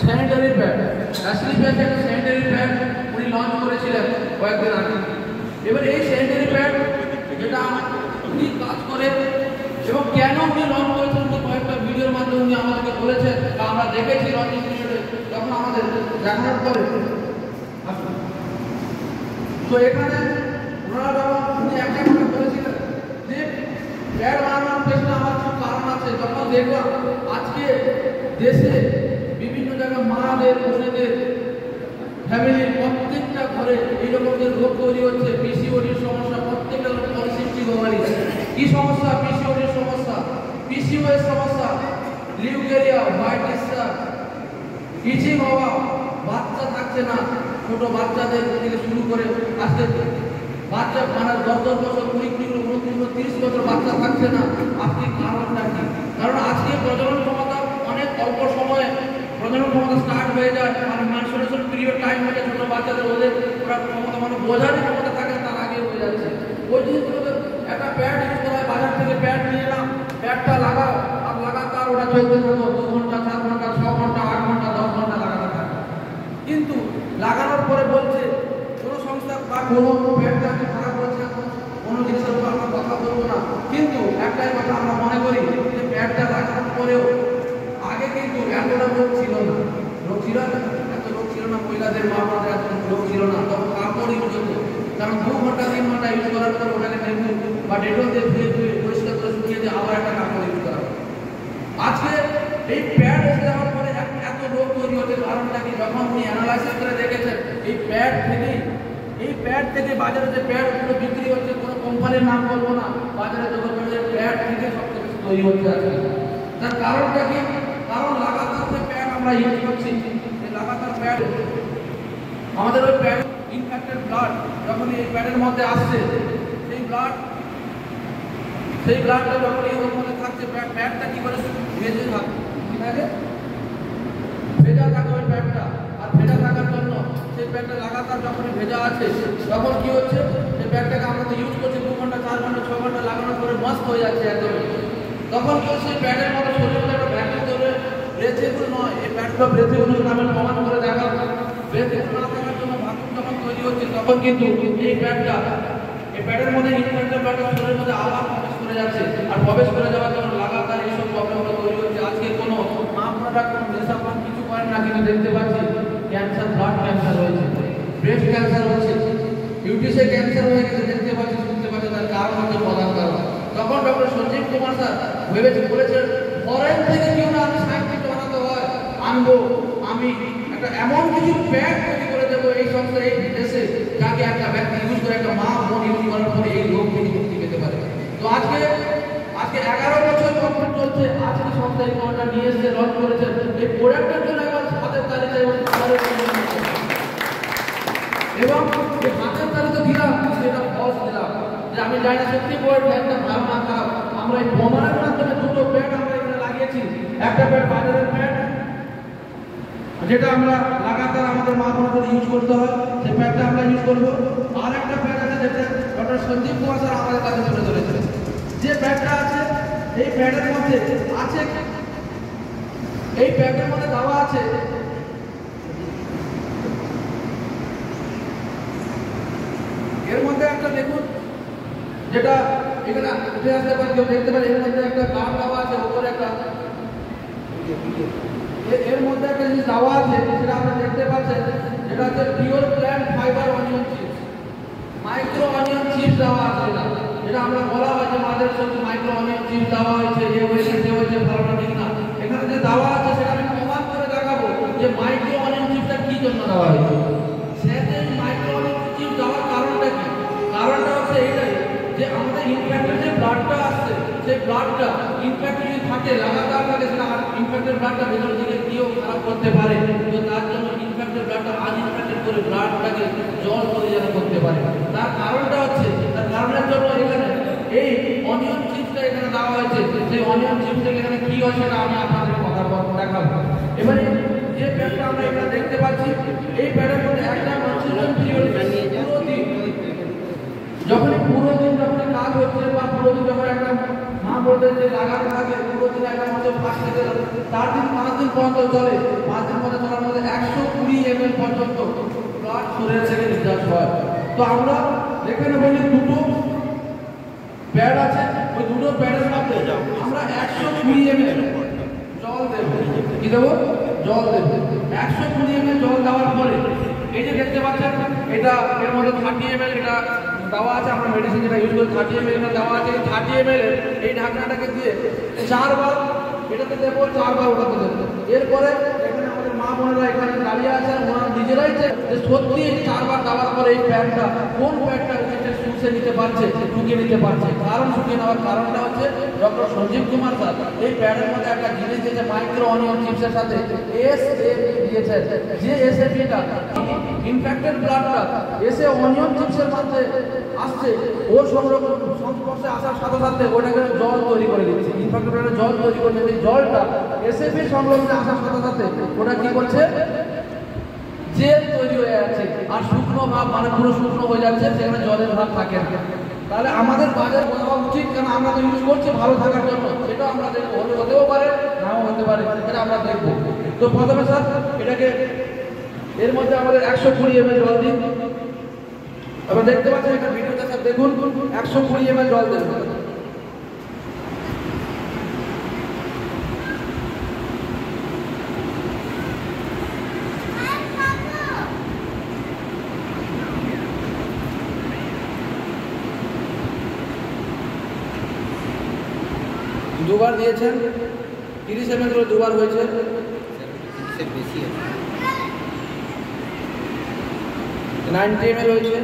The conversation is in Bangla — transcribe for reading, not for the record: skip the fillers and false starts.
স্যানিটারি প্যাড, অ্যাসলি প্যাড একটা স্যানিটারি প্যাড উনি লঞ্চ করেছিলেন কয়েকদিন আগে। এবার এই স্যানিটারি প্যাড যেটা উনি কাজ করে এবং কেন উনি লঞ্চ করেছেন কয়েকটা ভিডিওর মাধ্যমে উনি আমাদেরকে বলেছেন বা আমরা দেখেছি লঞ্চিং পিরিয়ডে যখন আমাদের দেখানোর পরে। তো এখানে ওনারা যখন উনি একটা কথা বলেছিলেন যে প্যাড বানানোর পেছনে আমার কিছু কারণ আছে। যখন দেখলাম আজকে দেশে বিভিন্ন জায়গায় মাদের বোনেদের ফ্যামিলির প্রত্যেকটা ঘরে এইরকম যে রোগ তৈরি হচ্ছে, পিসিওডির সমস্যা, প্রত্যেকটা পলিসিস্টিক ওভারি। কি সমস্যা? পিসিওডির সমস্যা, পিসিওএস সমস্যা, লিউকেরিয়া, হোয়াইট ডিসচার্জ, ইচিং হওয়া, বাচ্চা থাকছে না, ছোট বাচ্চাদের থেকে শুরু করে আজকে বাচ্চা মানে 10 বছর, 20, 29, 30 বছর বাচ্চা থাকছে না। আজকে কারণটা কি? কারণ আজকে প্রজনন ক্ষমতা অনেক অল্প সময়ে প্রজনন ক্ষমতা স্টার্ট হয়ে যায়, মানে মেনস্ট্রুয়েশন পিরিয়ড টাইম হয়ে যায় ছোট বাচ্চাদের, ওদের ওরা ক্ষমতা মানে বোঝারই ক্ষমতা থাকে তার আগে হয়ে যাচ্ছে। ওই জিনিসগুলোকে একটা প্যাড ইউজ করা হয়, বাজার থেকে প্যাড নিয়ে এলাম, প্যাডটা লাগাও আর লাগাতার ওটা চলতে থাকো, 2 ঘন্টা, 4 ঘন্টা, 6 ঘন্টা, 8 ঘন্টা, 10 ঘন্টা লাগাতে থাকে। কিন্তু লাগানোর পরে বলছে কোনো সংস্থা বা কোনো প্যাডটাকে খারাপ করেছে, কোনো জিনিসের উপর আমরা কথা বলবো না, কিন্তু একটাই কথা আমরা মনে করি যে প্যাডটা লাগানোর পরেও আগে কিন্তু এতটা রোগ ছিল না। রোগ ছিল না, এত রোগ ছিল না, মহিলাদের মা বোনদের এত রোগ ছিল না। তখন কাপড় ইউজ হতো, কারণ 2 ঘন্টা 3 ঘন্টা ইউজ করার পর ওটাকে নেমে বা ডেটল দিয়ে ধুয়ে পরিষ্কার করে শুকিয়ে দিয়ে আবার একটা কাপড় ইউজ করা। আজকে এই প্যাড এসে যাওয়ার পরে এত রোগ তৈরি হচ্ছে। কারণটা কি? যখন উনি অ্যানালাইসিস করে দেখেছেন এই প্যাড থেকে বাজারে যে প্যাডগুলো বিক্রি হচ্ছে, কোনো কোম্পানির নাম বলবো না, বাজারে যখন প্যাড থেকে সবচেয়ে বেশি তৈরি হচ্ছে আজকে। তার কারণটা কি? কারণ লাগাতার যে প্যাড আমরা ইউজ করছি, এই লাগাতার প্যাড আমাদের ওই প্যাড ইনফেক্টেড ব্লাড যখন এই প্যাডের মধ্যে আসছে, সেই ব্লাডটা যখন এই মধ্যে থাকছে, প্যাডটা কি করে ভেজে থাকে, ঠিক আছে, ভেজা থাকে ওই প্যাডটা। আর ভেজা থাকার জন্য সেই প্যাডটা লাগাতার যখন ভেজা আছে তখন কি হচ্ছে, সেই প্যাডটাকে আমরা তো ইউজ করছি 2 ঘন্টা, 4 ঘন্টা, 6 ঘন্টা লাগানোর পরে মস্ত হয়ে যাচ্ছে একদম। তখন কি হচ্ছে, সেই প্যাডের মধ্যে শরীরের মধ্যে একটা ভ্যাকুয়াম ধরে ব্রেথেবল নয়, এই প্যাডটা ব্রেথেবল নামে প্রমাণ করে দেখা। ব্রেথেবল না থাকার জন্য ভ্যাকুয়াম যখন তৈরি হচ্ছে তখন কিন্তু এই প্যাডের মধ্যে ইনফেক্টেড ব্লাডটা শরীরের মধ্যে আবার প্রবেশ করে যাচ্ছে, আর প্রবেশ করে যাওয়ার জন্য লাগাতার এইসব প্রবলেমগুলো তৈরি হচ্ছে। আজকে কোনো মা বোনেরা কোনো নেশাপান কিছু করেন না, কিন্তু দেখতে পাচ্ছি ক্যান্সার, ব্লাড ক্যান্সার হয়েছে, ব্রেস্ট ক্যান্সার হচ্ছে, ইউটিসে ক্যান্সার হয়ে গেছে, দেখতে পাচ্ছি, শুনতে পাচ্ছি। তার কারণ হচ্ছে প্রধান কারণ। তখন ডক্টর সঞ্জীব কুমার স্যার বলেছেন ফরেন থেকে কেউ না আমি সায়েন্টিস্ট বানাতে হয়, আনবো আমি একটা এমন কিছু প্যাড তৈরি করে দেবো এই সংস্থা, এই দেশে, যাকে একটা ব্যক্তি ইউজ করে, একটা মা বোন ইউজ করার পরে এই রোগ থেকে মুক্তি পেতে পারে। তো আজকে 11 বছর কমপ্লিট চলছে, আজকে সংস্থা এই প্রোডাক্টটা নিয়ে এসে লঞ্চ করেছে। এই প্রোডাক্টের জন্য একবার হাতের তালিকা এবং এই হাতের তালিকা দিলাম, সেটা ফলস দিলাম, যে আমি জানি না সত্যি বড় একটা ধারণা খারাপ। আমরা এই প্রমাণের মাধ্যমে 2টো প্যাড আমরা এখানে লাগিয়েছি। একটা প্যাড বাজারের প্যাড, যেটা আমরা লাগাতার আমাদের মা বোনদের ইউজ করতে হয়, সেই প্যাডটা আমরা ইউজ করবো। আর একটা প্যাড আছে যেটা ডক্টর সঞ্জীব কুমার স্যার আমাদের কাছে তুলে ধরেছেন। যে প্যাডটা আছে এই প্যাডের মধ্যে আছে, এই প্যাডের মধ্যে দেওয়া আছে এর মধ্যে একটা দেখুন, যেটা এখানে উঠে আসতে পারে, কেউ দেখতে পারে, এর মধ্যে একটা কার্ড দেওয়া আছে, ওপরে একটা এর মধ্যে একটা জিনিস দেওয়া আছে, সেটা আপনি দেখতে পাচ্ছেন, যেটা হচ্ছে pure plant fibre onion chips, micro onion chips দেওয়া আছে। যেটা আমরা বলা হয় যে মাদের সঙ্গে মাইক্রো অনিয়ন চিপস দেওয়া হয়েছে, এ হয়েছে, সে হয়েছে, ভালোটা ঠিক না। এখানে যে দেওয়া আছে সেটা আমি প্রমাণ করে দেখাবো যে মাইক্রো অনিয়ন চিপসটা কি জন্য দেওয়া হয়েছে। সেটা মাইক্রো অনিয়ন চিপস দেওয়ার কারণটা কি? কারণটা হচ্ছে এইটাই যে আমাদের ইনফেক্টেড যে ব্লাডটা আসছে, সেই ব্লাডটা ইনফেক্ট যদি থাকে, লাগাতার থাকে, সেটা ইনফেক্টেড ব্লাডটা ভেতর দিকে গিয়েও খারাপ করতে পারে। তো তার জন্য ইনফেক্টেড ব্লাডটা আনইনফেক্টেড করে ব্লাডটাকে জল করে যেন করতে পারে। তার কারণটা হচ্ছে, তার কারণের জন্য এখানে এই অনিয়ন চিপসটা এখানে দেওয়া হয়েছে। সেই অনিয়ন চিপসটা এখানে কি হয় সেটা আমি আপনাদের কথা দেখাবো। এবারে যে প্যাডটা আমরা এখানে দেখতে পাচ্ছি, এই প্যাডের মধ্যে একটা কনসিউশন পিরিয়ড পুরো দিন যখন কাজ হচ্ছে, বা পুরো দিন যখন একটা মা বোর্ডের যে লাগানো থাকে পুরো দিন একটা মধ্যে ফাঁস খেতে 4 দিন 5 দিন পর্যন্ত চলে, 5 দিন পর্যন্ত চলার মধ্যে 120 ml পর্যন্ত ব্লাড শরীর থেকে নির্যাস হয়। তো আমরা যেখানে বলি দুটো প্যাড আছে, ওই দুটো প্যাডের মধ্যে আমরা 120 ml জল দেবো। কি দেবো? জল দেবো। 120 ml জল দেওয়ার পরে এই যে দেখতে পাচ্ছেন এটা এর মধ্যে 30 ml এটা দেওয়া আছে, আমরা মেডিসিন যেটা ইউজ করি 30 ml এটা দেওয়া আছে। 30 ml এই ঢাকনাটাকে দিয়ে 4 বার এটাতে দেবো, 4 বার ওটাতে দেবো। এরপরে এখানে আমাদের মা বোনেরা এখানে দাঁড়িয়ে আছে, ওনারা নিজেরাই যে সত্যি 4 বার দেওয়ার পরে এই প্যাডটা কোন প্যাডটা শুষে নিতে পারছে, শুকিয়ে নিতে পারছে। কারণ শুকিয়ে নেওয়ার কারণটা হচ্ছে ডক্টর সঞ্জীব কুমার স্যার এই প্যাডের মধ্যে একটা জিনিস দিয়েছে মাইক্রো অনিয়ন চিপসের সাথে এসএপি দিয়েছে। যে এসএপিটা ইনফেক্টেড ব্লাডটা এসে অনিয়ন চিপসের মধ্যে আসছে, ওর সংস্পর্শে আসার সাথে সাথে ওটাকে জল তৈরি করে দিচ্ছে। ইনফেক্টেড ব্লাডে জল তৈরি করে দিচ্ছে। জলটা এসএপি সংলগ্নে আসার সাথে সাথে ওটা কি করছে? জেল তৈরি হয়ে যাচ্ছে আর শুকনো ভাব মানে পুরো শুকনো হয়ে যাচ্ছে, সেখানে জলের ভাব থাকে না। তাহলে আমাদের বাজার বোঝা উচিত, কারণ আমরা তো ইউজ করছি ভালো থাকার জন্য, সেটাও আমরা দেখবো। হতেও পারে নাও হতে পারে, সেটা আমরা দেখবো। তো প্রথমে স্যার এটাকে এর মধ্যে আমাদের 120 ml জল দিন। এবার দেখতে পাচ্ছেন একটা ভিডিওতে স্যার দেখুন 120 ml জল দেবেন। দুবার দিয়েছেন, 30 ml করে দুবার হয়েছে, বেশি 90 ml হয়েছে।